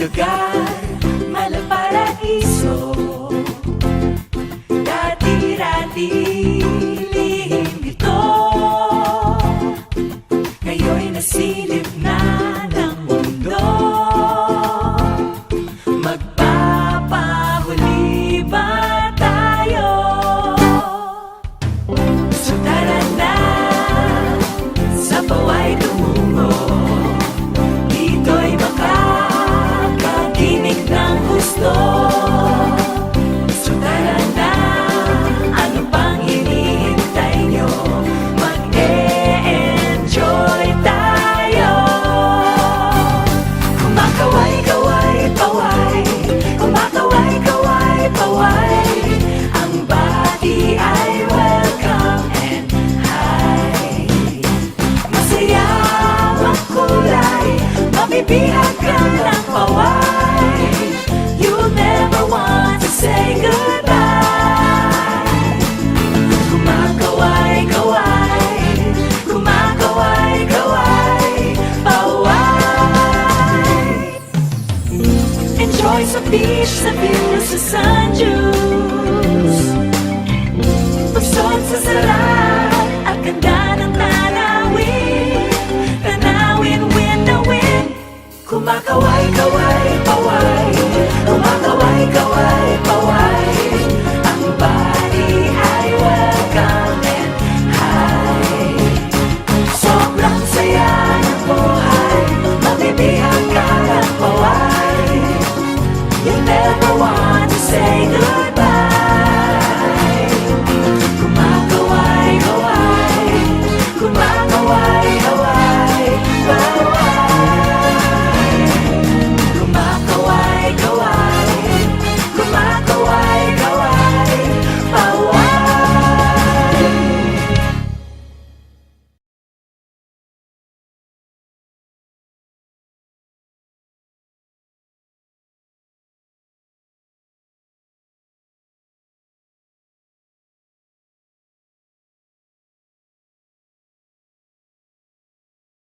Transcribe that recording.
lugar, malaparaiso. Dati-dati lihim ito, ngayon'y nasilip na ng mundo. Magpapahuli ba tayo? So tara na sa Paoay tumungo, dito'y makakaginig ng gusto. So tara na, ano pang hinihintay nyo? Mag-e-enjoy tayo. Kumakaway, kaway, paway, kumakaway, kaway, paway. Ang bati ay welcome and high. Masaya, makulay, mabibihag ka ng paway. You'll never want to say goodbye. Kumakaway, kaway, kumakaway, kaway, paway. Enjoy sa beach, sa beach.